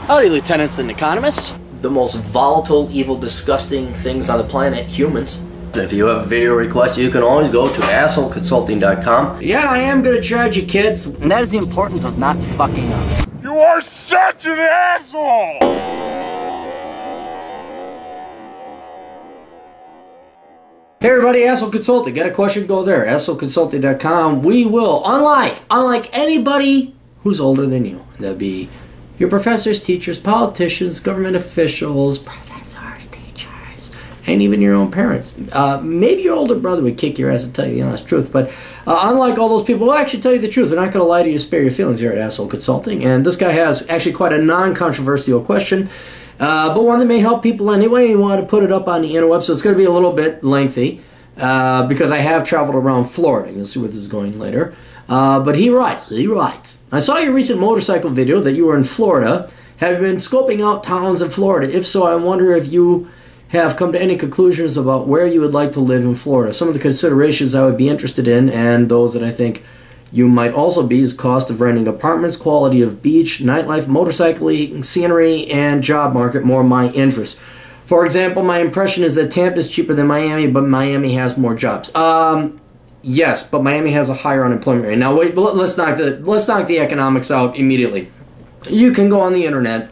Howdy, lieutenants and economists. The most volatile, evil, disgusting things on the planet, humans. If you have a video request, you can always go to assholeconsulting.com. Yeah, I am gonna charge you, kids. And that is the importance of not fucking up. You are such an asshole! Hey everybody, Asshole Consulting. Got a question? Go there, assholeconsulting.com. We will, unlike anybody who's older than you, that'd be your professors, teachers, politicians, government officials, professors, teachers, and even your own parents. Maybe your older brother would kick your ass and tell you the honest truth, but unlike all those people, we'll actually tell you the truth. We're not going to lie to you to spare your feelings here at Asshole Consulting. And this guy has actually quite a non-controversial question, but one that may help people anyway. You want to put it up on the interweb, so it's going to be a little bit lengthy because I have traveled around Florida. You'll see where this is going later. But he writes, I saw your recent motorcycle video that you were in Florida. Have you been scoping out towns in Florida? If so, I wonder if you have come to any conclusions about where you would like to live in Florida. Some of the considerations I would be interested in, and those that I think you might also be, is cost of renting apartments, quality of beach, nightlife, motorcycling, scenery, and job market, more my interests. For example, my impression is that Tampa is cheaper than Miami, but Miami has more jobs. Yes, but Miami has a higher unemployment rate. Now, wait, let's knock the economics out immediately. You can go on the internet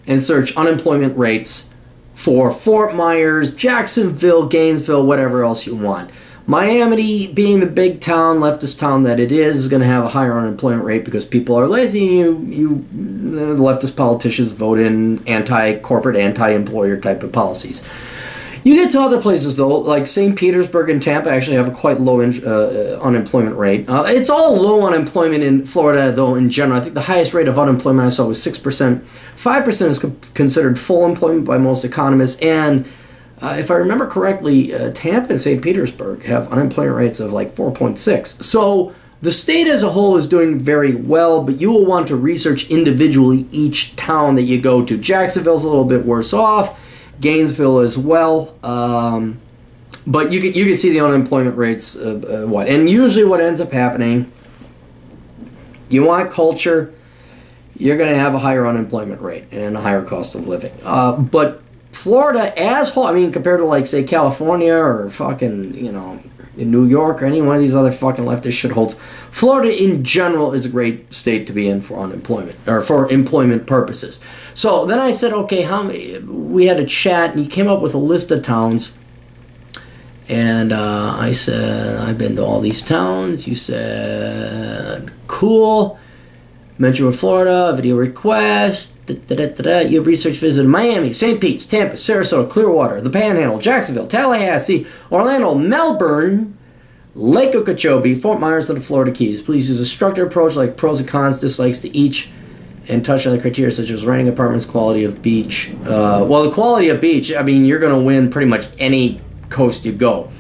and search unemployment rates for Fort Myers, Jacksonville, Gainesville, whatever else you want. Miami, being the big town, leftist town that it is going to have a higher unemployment rate because people are lazy. The leftist politicians vote in anti-corporate, anti-employer type of policies. You get to other places, though, like St. Petersburg and Tampa actually have a quite low unemployment rate. It's all low unemployment in Florida, though, in general. I think the highest rate of unemployment I saw was 6%. 5% is considered full employment by most economists. And if I remember correctly, Tampa and St. Petersburg have unemployment rates of like 4.6. So the state as a whole is doing very well, but you will want to research individually each town that you go to. Jacksonville's a little bit worse off. Gainesville as well, but you can see the unemployment rates. And usually what ends up happening, you want culture, you're going to have a higher unemployment rate and a higher cost of living. But Florida as whole, I mean, compared to like say California or fucking in New York or any one of these other fucking leftist shitholes, Florida in general is a great state to be in for unemployment, or for employment purposes. So then I said, okay, how many? We had a chat, and he came up with a list of towns. And I said, I've been to all these towns. You said, cool. Mention with Florida, video request. You have research visited Miami, St. Pete, Tampa, Sarasota, Clearwater, the Panhandle, Jacksonville, Tallahassee, Orlando, Melbourne, Lake Okeechobee, Fort Myers, and the Florida Keys. Please use a structured approach like pros and cons, dislikes to each, and touch on the criteria such as renting apartments, quality of beach. Well, the quality of beach, I mean, you're going to win pretty much any coast you go.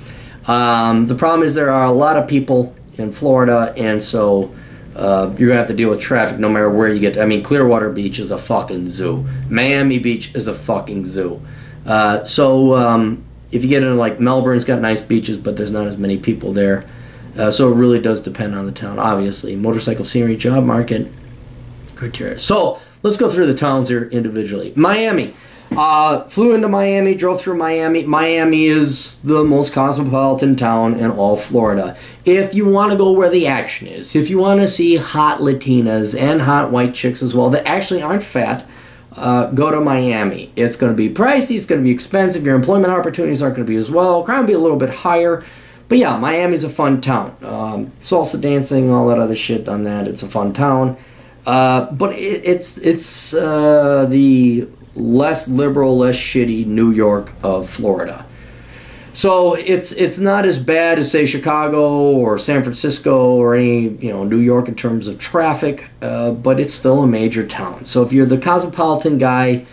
The problem is there are a lot of people in Florida, and so you're going to have to deal with traffic no matter where you get. I mean, Clearwater Beach is a fucking zoo. Miami Beach is a fucking zoo. If you get into like Melbourne's got nice beaches, but there's not as many people there. So it really does depend on the town, obviously. Motorcycle scenery, job market, criteria. So let's go through the towns here individually. Miami. Flew into Miami, drove through Miami. Miami is the most cosmopolitan town in all Florida. If you want to go where the action is, if you want to see hot Latinas and hot white chicks as well that actually aren't fat, go to Miami. It's going to be pricey, it's going to be expensive, your employment opportunities aren't going to be as well, crime will be a little bit higher, but yeah, Miami's a fun town. Salsa dancing, all that other shit on that, it's a fun town. But it's the less liberal, less shitty New York of Florida. So it's not as bad as say Chicago or San Francisco or any New York in terms of traffic, but it's still a major town. So if you're the cosmopolitan guy,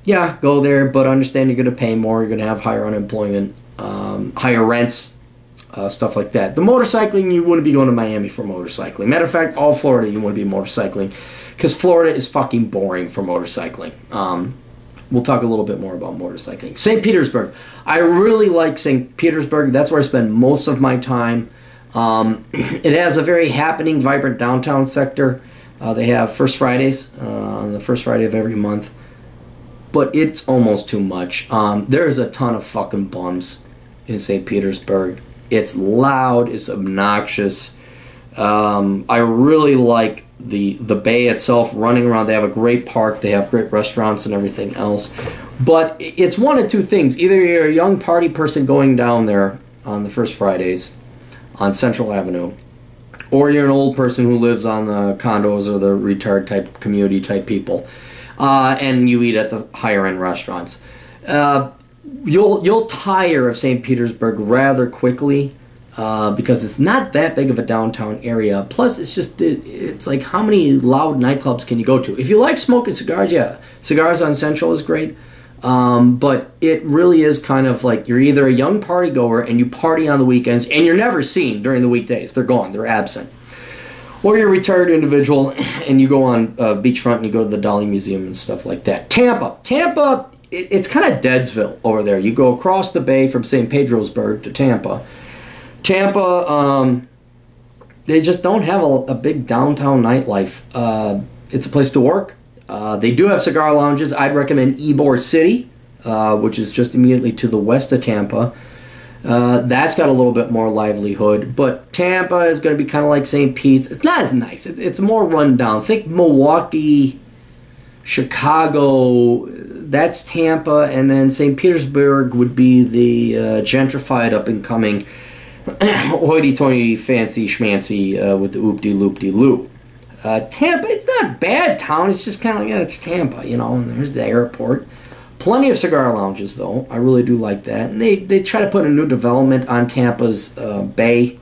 yeah, go there, but understand you're going to pay more, you're going to have higher unemployment, higher rents, stuff like that. The motorcycling, you wouldn't be going to Miami for motorcycling. Matter of fact, all Florida you want to be motorcycling because Florida is fucking boring for motorcycling. We'll talk a little bit more about motorcycling. St. Petersburg. I really like St. Petersburg. That's where I spend most of my time. It has a very happening, vibrant downtown sector. They have First Fridays on the first Friday of every month. But it's almost too much. There's a ton of fucking bums in St. Petersburg. It's loud, it's obnoxious. I really like the bay itself, running around. They have a great park, they have great restaurants and everything else. But it's one of two things. Either you're a young party person going down there on the first Fridays on Central Avenue, or you're an old person who lives on the condos or the retard type community type people, and you eat at the higher end restaurants. You'll tire of St. Petersburg rather quickly, because it's not that big of a downtown area. Plus, it's like, how many loud nightclubs can you go to? If you like smoking cigars, yeah, Cigars on Central is great. But it really is kind of like you're either a young party goer and you party on the weekends and you're never seen during the weekdays. They're gone. They're absent. Or you're a retired individual and you go on beachfront and you go to the Dolly Museum and stuff like that. Tampa, it's kind of Deadsville over there. You go across the bay from St. Petersburg to Tampa. They just don't have a big downtown nightlife. It's a place to work. They do have cigar lounges. I'd recommend Ybor City, which is just immediately to the west of Tampa. That's got a little bit more livelihood. But Tampa is going to be kind of like St. Pete's. It's not as nice. It's more run down. Think Milwaukee, Chicago. That's Tampa. And then St. Petersburg would be the gentrified, up-and-coming, hoity-toity, fancy schmancy with the oop-de-loop-de-loo. Tampa, it's not a bad town. It's just kind of, yeah, it's Tampa, you know, and there's the airport. Plenty of cigar lounges, though. I really do like that. And they try to put a new development on Tampa's bay,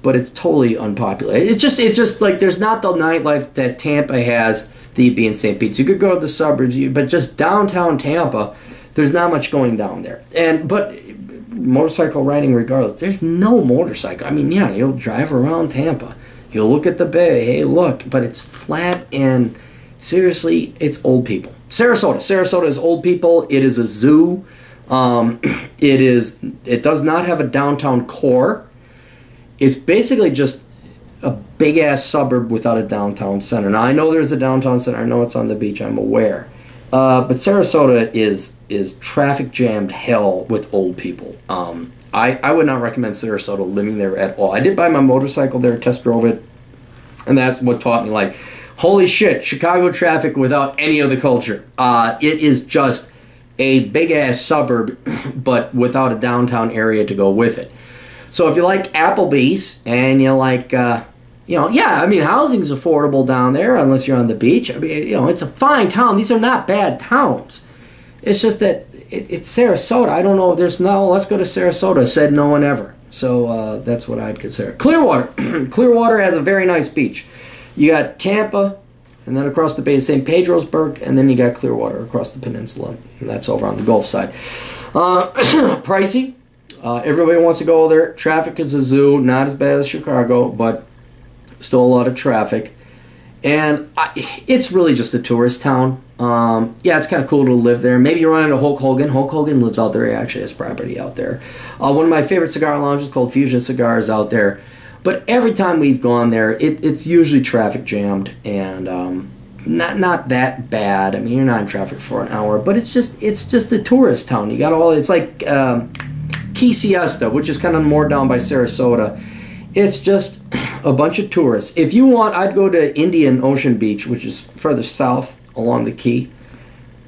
but it's totally unpopulated. It's just like there's not the nightlife that Tampa has that you'd be in St. Pete's. You could go to the suburbs, but just downtown Tampa, there's not much going down there. But motorcycle riding regardless, there's no motorcycle. I mean, yeah, you'll drive around Tampa. You'll look at the bay, hey, look, but it's flat and seriously, it's old people. Sarasota is old people. It is a zoo. It does not have a downtown core. It's basically just a big-ass suburb without a downtown center. Now, I know there's a downtown center. I know it's on the beach. I'm aware. But Sarasota is traffic-jammed hell with old people. I would not recommend Sarasota living there at all. I did buy my motorcycle there, test drove it, and that's what taught me, like, holy shit, Chicago traffic without any of the culture. It is just a big-ass suburb, but without a downtown area to go with it. So if you like Applebee's, and you like, housing's affordable down there, unless you're on the beach. I mean, it's a fine town. These are not bad towns. It's just that it's Sarasota. I don't know. Let's go to Sarasota. Said no one ever. So that's what I'd consider. Clearwater. Clearwater has a very nice beach. You got Tampa, and then across the bay is St. Petersburg, and then you got Clearwater across the peninsula. And that's over on the Gulf side. Pricey. Everybody wants to go there. Traffic is a zoo. Not as bad as Chicago, but still a lot of traffic. And it's really just a tourist town. Yeah, it's kind of cool to live there. Maybe you run into Hulk Hogan. Hulk Hogan lives out there. He actually has property out there. One of my favorite cigar lounges called Fusion Cigars out there. But every time we've gone there, it's usually traffic jammed and not that bad. I mean, you're not in traffic for an hour, but it's just a tourist town. You got it's like Key Siesta, which is kind of more down by Sarasota. It's just a bunch of tourists. If you want, I'd go to Indian Ocean Beach, which is further south along the Key.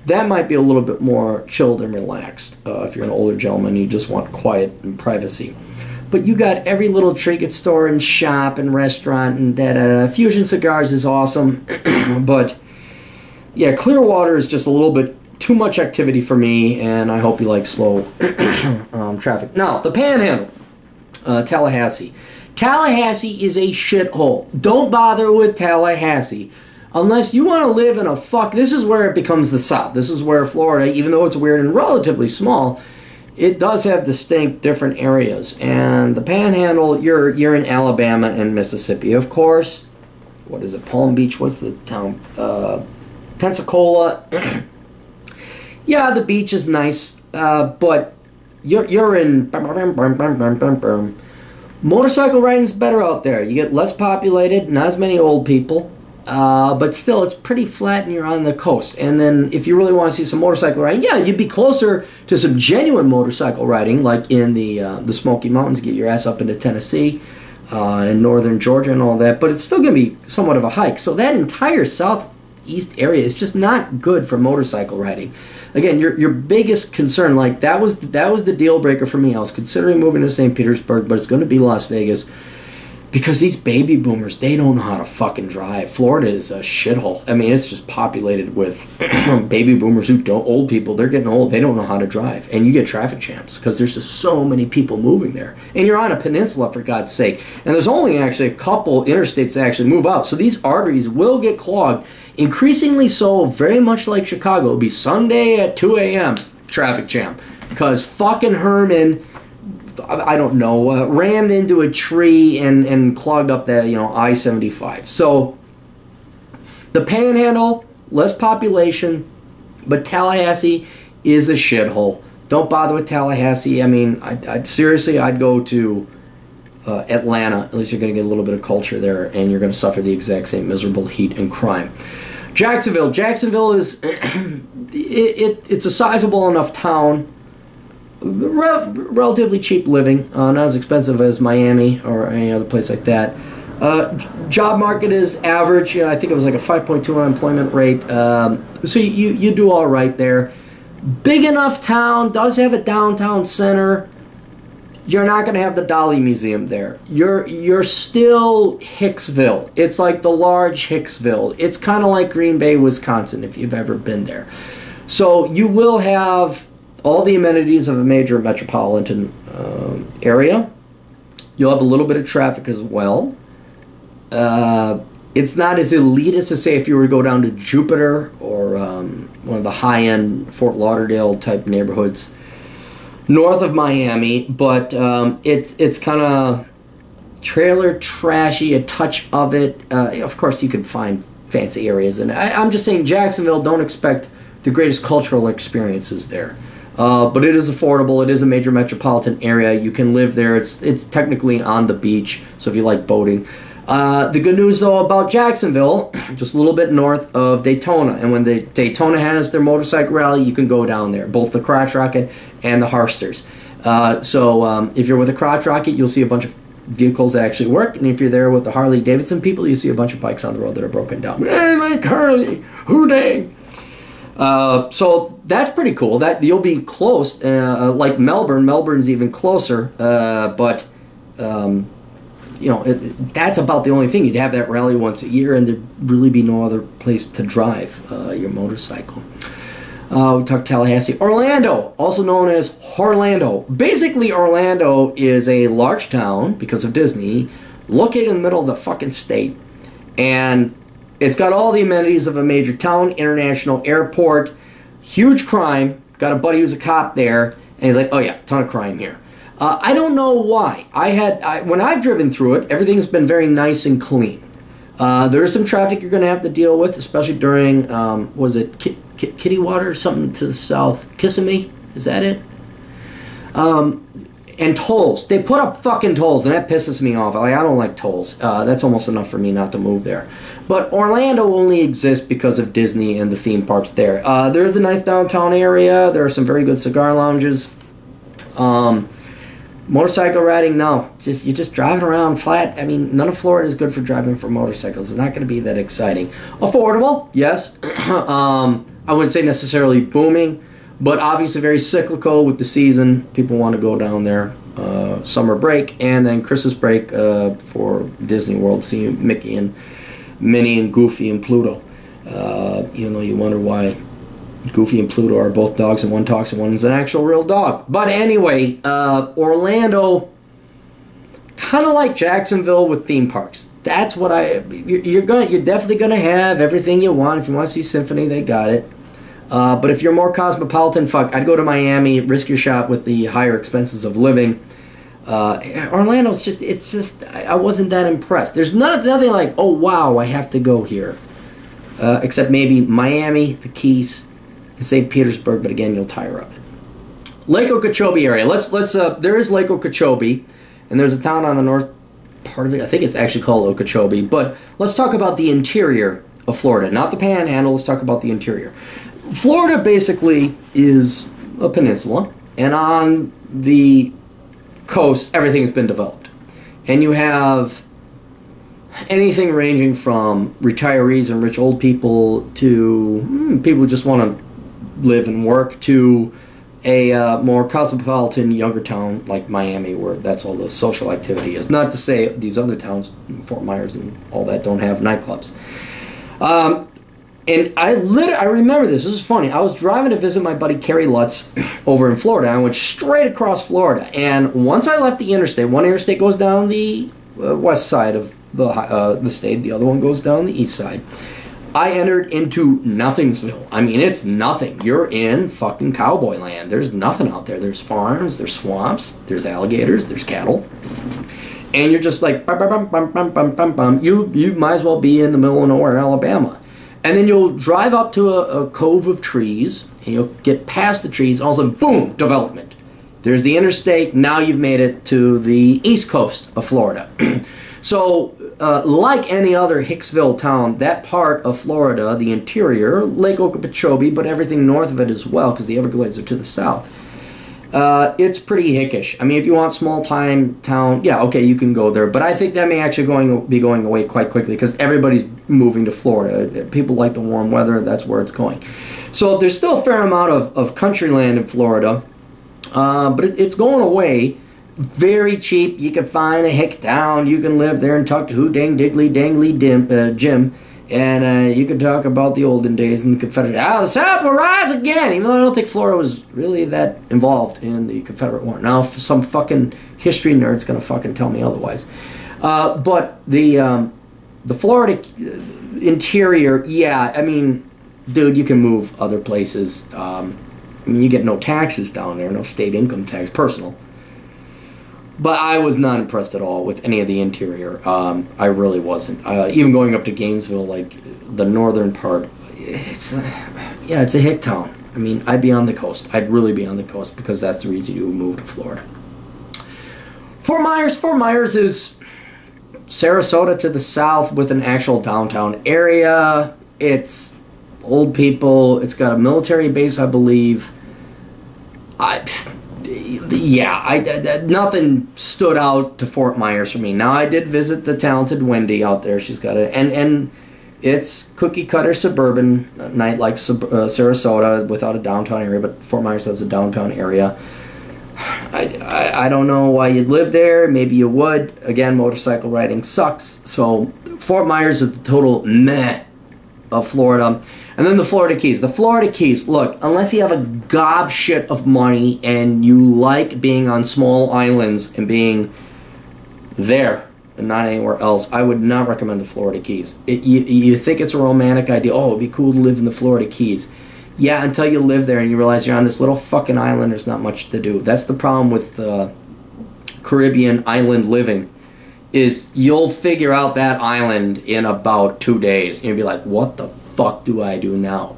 That might be a little bit more chilled and relaxed if you're an older gentleman, you just want quiet and privacy. But you got every little trinket store and shop and restaurant, and that Fusion Cigars is awesome. But yeah, Clearwater is just a little bit too much activity for me, and I hope you like slow traffic. Now, the Panhandle, Tallahassee. Tallahassee is a shithole. Don't bother with Tallahassee unless you want to live in this is where it becomes the South. This is where Florida, even though it's weird and relatively small, it does have distinct different areas. And the Panhandle, you're in Alabama and Mississippi, of course. What is it? Palm Beach? What's the town? Pensacola. Yeah, the beach is nice, but you're in. Motorcycle riding's better out there. You get less populated, not as many old people. but still, it's pretty flat and you're on the coast. And then if you really want to see some motorcycle riding, yeah, you'd be closer to some genuine motorcycle riding, like in the Smoky Mountains, get your ass up into Tennessee and northern Georgia and all that. But it's still going to be somewhat of a hike. So that entire southeast area is just not good for motorcycle riding. Again, your biggest concern, like that was the deal breaker for me. I was considering moving to St. Petersburg, but it's going to be Las Vegas. Because these baby boomers, they don't know how to fucking drive. Florida is a shithole. I mean, it's just populated with baby boomers who don't, old people, they're getting old, they don't know how to drive. And you get traffic jams because there's just so many people moving there. And you're on a peninsula, for God's sake. And there's only actually a couple interstates that actually move out. So these arteries will get clogged, increasingly so, very much like Chicago. It'll be Sunday at 2 a.m. traffic jam. Because fucking Herman, I don't know, rammed into a tree and clogged up that, I-75. So the Panhandle, less population, but Tallahassee is a shithole. Don't bother with Tallahassee. I mean, seriously, I'd go to Atlanta. At least you're going to get a little bit of culture there, and you're going to suffer the exact same miserable heat and crime. Jacksonville is it's a sizable enough town. Relatively cheap living, not as expensive as Miami or any other place like that. Job market is average. I think it was like a 5.2 unemployment rate. So you do all right there. Big enough town, does have a downtown center. You're not going to have the Dolly Museum there. You're still Hicksville. It's like the large Hicksville. It's kind of like Green Bay, Wisconsin, if you've ever been there. So you will have all the amenities of a major metropolitan area. You'll have a little bit of traffic as well. It's not as elitist as, say, if you were to go down to Jupiter or one of the high-end Fort Lauderdale type neighborhoods north of Miami, but it's kind of trailer trashy, a touch of it. Of course, you can find fancy areas, and I'm just saying Jacksonville, don't expect the greatest cultural experiences there. But it is affordable. It is a major metropolitan area. You can live there. It's technically on the beach, so if you like boating. The good news, though, about Jacksonville, just a little bit north of Daytona. And when Daytona has their motorcycle rally, you can go down there, both the Crotch Rocket and the Harsters. So if you're with a Crotch Rocket, you'll see a bunch of vehicles that actually work. And if you're there with the Harley-Davidson people, you see a bunch of bikes on the road that are broken down. Hey, like Harley, who dang? So that's pretty cool. That you'll be close, like Melbourne. Melbourne's even closer, but that's about the only thing. You'd have that rally once a year, and there'd really be no other place to drive your motorcycle. We talked Tallahassee. Orlando, also known as Horlando. Basically, Orlando is a large town, because of Disney, located in the middle of the fucking state, and it's got all the amenities of a major town, international airport, huge crime. Got a buddy who's a cop there, and he's like, oh yeah, ton of crime here. I don't know why. When I've driven through it, everything's been very nice and clean. There's some traffic you're going to have to deal with, especially during, was it Kitty Water or something to the south? Kissimmee? Is that it? And tolls. They put up fucking tolls, and that pisses me off. I don't like tolls. That's almost enough for me not to move there. But Orlando only exists because of Disney and the theme parks there. There's a nice downtown area. There are some very good cigar lounges. Motorcycle riding, no. You're just driving around flat. I mean, none of Florida is good for driving for motorcycles. It's not going to be that exciting. Affordable, yes. I wouldn't say necessarily booming, but obviously very cyclical with the season. People want to go down there summer break and then Christmas break for Disney World, see Mickey and Minnie and Goofy and Pluto. Even though you wonder why Goofy and Pluto are both dogs and one talks and one is an actual real dog. But anyway, Orlando, kind of like Jacksonville with theme parks. That's what you're definitely gonna have everything you want. If you want to see Symphony, they got it. But if you're more cosmopolitan, I'd go to Miami, risk your shot with the higher expenses of living. Orlando's I wasn't that impressed. There's nothing like, oh wow, I have to go here. Except maybe Miami, the Keys, and St. Petersburg, but again, you'll tire of it. Lake Okeechobee area. There is Lake Okeechobee, and there's a town on the part of it. I think it's actually called Okeechobee. But let's talk about the interior of Florida, not the Panhandle. Let's talk about the interior. Florida basically is a peninsula, and on the coast, everything's been developed. And you have anything ranging from retirees and rich old people to people who just want to live and work to a more cosmopolitan, younger town like Miami, where that's all the social activity is. Not to say these other towns, Fort Myers and all that, don't have nightclubs. And I remember this. This is funny. I was driving to visit my buddy Kerry Lutz over in Florida. I went straight across Florida. And once I left the interstate, one interstate goes down the west side of the state. The other one goes down the east side. I entered into Nothingsville. I mean, it's nothing. You're in fucking cowboy land. There's nothing out there. There's farms, there's swamps, there's alligators, there's cattle. And you're just like, bum, bum, bum, bum, bum, bum, bum. You might as well be in the middle of nowhere, Alabama. And then you'll drive up to a cove of trees, and you'll get past the trees, all of a sudden, boom, development. There's the interstate. Now you've made it to the east coast of Florida. So, like any other Hicksville town, that part of Florida, the interior, Lake Okeechobee, but everything north of it as well, because the Everglades are to the south, it's pretty hickish. I mean, if you want small-time town, yeah, okay, you can go there. But I think that may actually be going away quite quickly, because everybody's moving to Florida. People like the warm weather. That's where it's going. So there's still a fair amount of country land in Florida, but it's going away. Very cheap. You can find a hick town. You can live there and talk to who dang diggly dangly Jim. And you can talk about the olden days in the Confederate. The South will rise again. Even though I don't think Florida was really that involved in the Confederate War. Now, some fucking history nerd's going to fucking tell me otherwise. But the Florida interior, yeah, I mean, dude, you can move other places. I mean, you get no taxes down there, no state income tax, personal. But I was not impressed at all with any of the interior. I really wasn't. Even going up to Gainesville, like the northern part, it's a hick town. I mean, I'd be on the coast. I'd really be on the coast because that's the reason you would move to Florida. Fort Myers is Sarasota to the south with an actual downtown area. It's old people. It's got a military base, I believe. Nothing stood out to Fort Myers for me. Now, I did visit the talented Wendy out there. She's got and it's cookie cutter suburban night like Sarasota without a downtown area, but Fort Myers has a downtown area. I don't know why you'd live there. Maybe you would. Again, motorcycle riding sucks. So Fort Myers is the total meh of Florida. And then the Florida Keys. The Florida Keys, look, unless you have a gobshit of money and you like being on small islands and being there and not anywhere else, I would not recommend the Florida Keys. You think it's a romantic idea. Oh, it'd be cool to live in the Florida Keys. Yeah, until you live there and you realize you're on this little fucking island, there's not much to do. That's the problem with Caribbean island living, is you'll figure out that island in about 2 days. And you'll be like, what the fuck do I do now?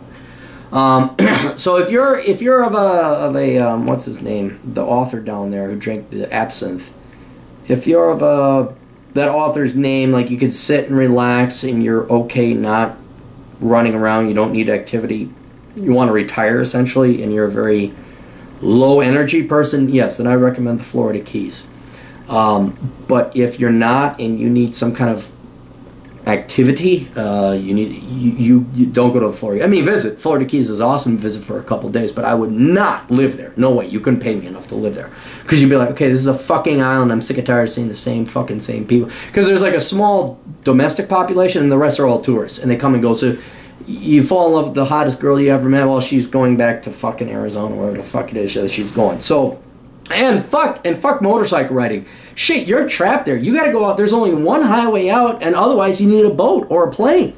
So if you're of a what's his name, the author down there who drank the absinthe, if you're of that author's name, like you could sit and relax and you're okay not running around, you don't need activity, you want to retire essentially, and you're a very low energy person, yes, then I recommend the Florida Keys. But if you're not and you need some kind of activity, you don't go to Florida. I mean, visit. Florida Keys is awesome. Visit for a couple days, but I would not live there. No way. You couldn't pay me enough to live there. Because you'd be like, okay, this is a fucking island. I'm sick and tired of seeing the same people. Because there's like a small domestic population and the rest are all tourists. And they come and go. So you fall in love with the hottest girl you ever met. Well, she's going back to fucking Arizona, wherever the fuck it is that she's going. So, and fuck motorcycle riding. Shit, you're trapped there. You got to go out. There's only one highway out, and otherwise you need a boat or a plane.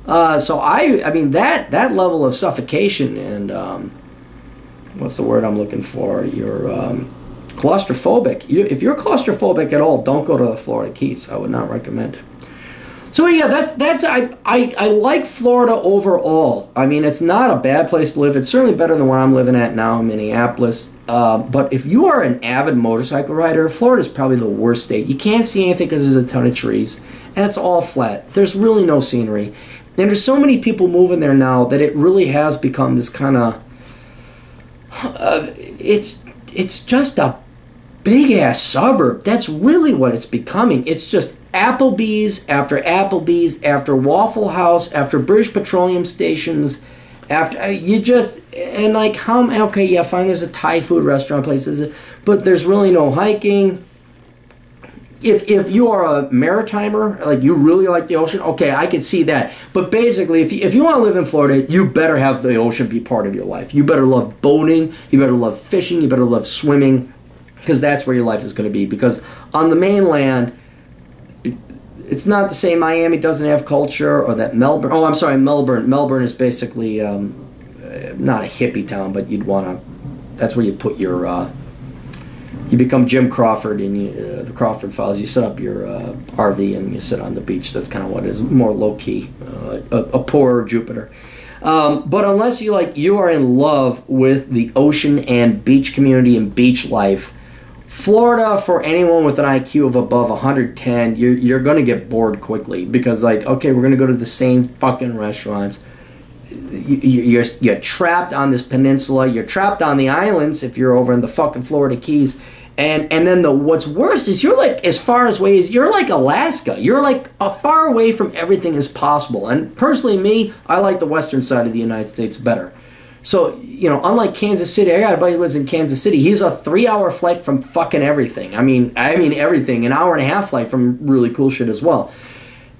So I mean that level of suffocation and what's the word I'm looking for? You're claustrophobic. If you're claustrophobic at all, don't go to the Florida Keys. I would not recommend it. So yeah, I like Florida overall. I mean, it's not a bad place to live. It's certainly better than where I'm living at now in Minneapolis. But if you are an avid motorcycle rider, Florida's probably the worst state. You can't see anything because there's a ton of trees, and it's all flat. There's really no scenery. And there's so many people moving there now that it really has become this kind of... it's just a big-ass suburb. That's really what it's becoming. It's just Applebee's after Waffle House, after British Petroleum stations, after you just... And like, how... Okay, yeah, fine, there's a Thai food restaurant places, but there's really no hiking. If you are a maritimer, like you really like the ocean, okay, I can see that. But basically, if you want to live in Florida, you better have the ocean be part of your life. You better love boating, you better love fishing, you better love swimming, because that's where your life is going to be. Because on the mainland, it's not the same. Miami doesn't have culture, or that Melbourne... Oh, I'm sorry, Melbourne. Melbourne is basically not a hippie town, but you'd want to... That's where you put your... you become Jim Crawford in the Crawford Files. You set up your RV and you sit on the beach. That's kind of what it is. More low-key. A poorer Jupiter. But unless you are in love with the ocean and beach community and beach life, Florida, for anyone with an IQ of above 110, you're going to get bored quickly. Because, like, okay, we're going to go to the same fucking restaurants. You're trapped on this peninsula. You're trapped on the islands if you're over in the fucking Florida Keys. And then what's worse is you're like as far away as you're like Alaska. You're like as far away from everything as possible. And personally, me, I like the western side of the United States better. So, you know, unlike Kansas City, I got a buddy who lives in Kansas City. He's a 3-hour flight from fucking everything. I mean everything. An hour and a half flight from really cool shit as well.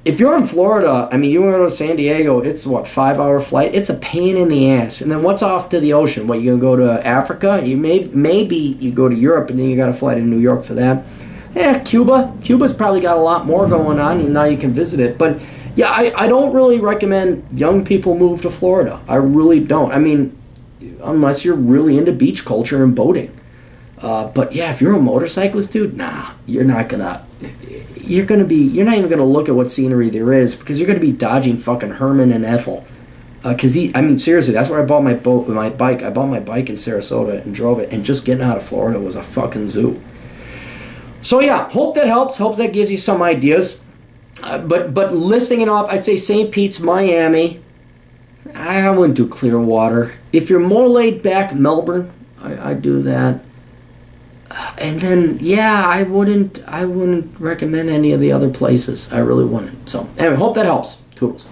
If you're in Florida, I mean, you want to go to San Diego, it's what, 5-hour flight? It's a pain in the ass. And then what's off to the ocean? What, you going to go to Africa? Maybe you go to Europe and then you got to fly to New York for that. Cuba. Cuba's probably got a lot more going on and now you can visit it. But yeah, I don't really recommend young people move to Florida. I really don't. I mean, unless you're really into beach culture and boating. But yeah, if you're a motorcyclist, dude, nah, you're not even gonna look at what scenery there is because you're gonna be dodging fucking Herman and Ethel. I mean, seriously, that's where I bought my bike. I bought my bike in Sarasota and drove it, and just getting out of Florida was a fucking zoo. So yeah, hope that helps. Hope that gives you some ideas. But listing it off, I'd say St. Pete's, Miami. I wouldn't do Clearwater. If you're more laid back, Melbourne, I'd do that. And then, yeah, I wouldn't recommend any of the other places. I really wouldn't. So, anyway, hope that helps. Toodles.